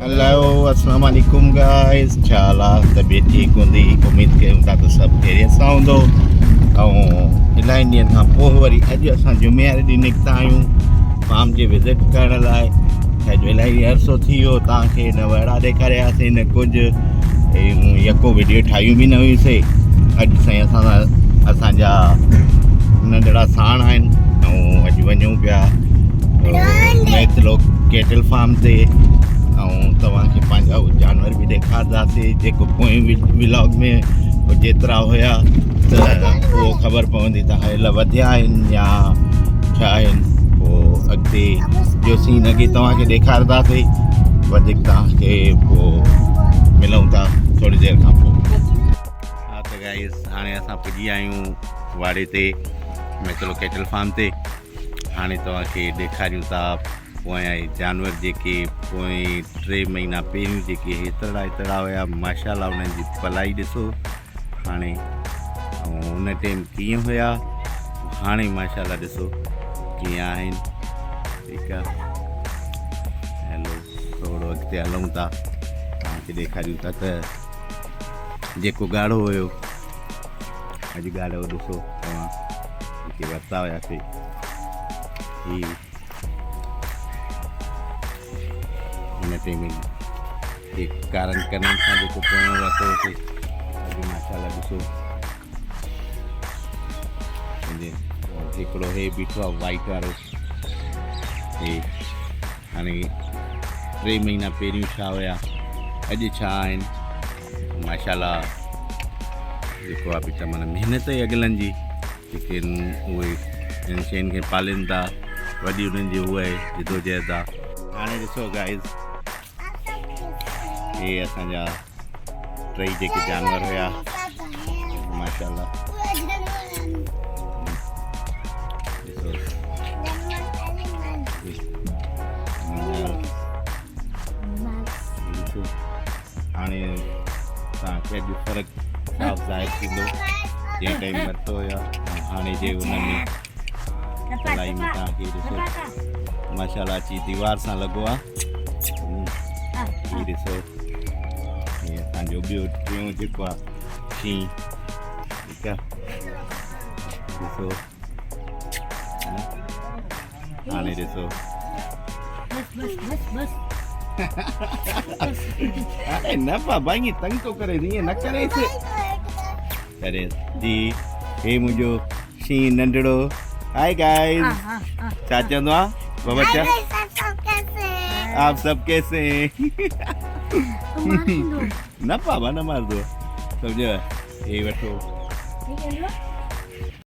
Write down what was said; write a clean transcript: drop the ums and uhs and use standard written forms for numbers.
Hello अस्सलाम वालेकुम guys छाला तबीयत ठीक हूंदी उम्मीद कयूं था त सभु खैरियत सां हूंदो ऐं इलाही ॾींहंनि खां पोइ वरी अॼु असां जुमे वारे ॾींहुं निकिता आहियूं फार्म जे विज़िट करण लाइ। अॼु इलाही अरसो थी वियो तव्हांखे न वड़ा ॾेखारियासीं न कुझु यको वीडियो ठाहियूं बि न हुईसीं। अॼु साईं असांजा नंढड़ा साण आहिनि ऐं अॼु वञूं पिया मेतलो केटल फार्म ते ऐं तव्हांखे पंहिंजा जानवर बि ॾेखारींदासीं जेको पोइ व्लॉग में जेतिरा हुया त उहो ख़बर पवंदी त हल वधिया आहिनि या छा आहिनि। पोइ अॻिते जो सीन अॻे तव्हांखे ॾेखारींदासीं वधीक तव्हांखे पोइ मिलूं था थोरी देरि खां पोइ। हा त गाइस हाणे असां पुॼी आहियूं वाड़े ते मेतलो केटल फार्म ते। हाणे तव्हांखे ॾेखारियूं था पोयां जानवर जेके पोइ 3 महीना पहिरियों जेके हेतिरा हुया माशाल्लाह उन्हनि जी पलाई ॾिसो हाणे ऐं उन टाइम कीअं हुया हाणे माशाल्लाह ॾिसो कीअं आहिनि। ठीकु आहे हलो थोरो अॻिते हलूं था तव्हांखे ॾेखारियूं था त जेको ॻाढ़ो हुयो अॼु ॻाढ़ो ॾिसो तव्हां जेके वरिता हुयासीं ही हिन टाइम कारण करण सां जेको पोयों वरितोसीं अॼु माशाल्लाह ॾिसो हिकिड़ो हे बीठो आहे वाइट वारो हे हाणे 3 महीना पहिरियों छा हुया अॼु छा आहिनि माशाल्लाह जेको आहे बीठा माना महिनत ई अॻिलनि जी लेकिन उहे हिन शयुनि खे पालीनि था वॾी उन्हनि जी उहा आहे जिदोजहद आहे। हाणे ॾिसो गाइस हे असांजा 3 जेके जानवर हुया माशाल्लाह ॾिसो ॾिसो हाणे तव्हांखे अॼु फ़र्क़ु साफ़ ज़ाहिर थींदो जंहिं टाइम वरितो हुया ऐं हाणे जे उनमें पलाई में तव्हांखे ॾिसो माशाल्लाह अची दीवार सां लॻो आहे। हीअ ॾिसो हीअ असांजो ॿियो टियों जेको आहे शींहुं ठीकु आहे ॾिसो हाणे ॾिसो अरे न बाबा ईअं तंग थो करे ईअं न करे अरे जी हे मुंहिंजो शींहुं नंढड़ो हाय गाइस छा चवंदो आहे बाबा छा आप सब कैसे हैं न बाबा न मार दो समझो ये बैठो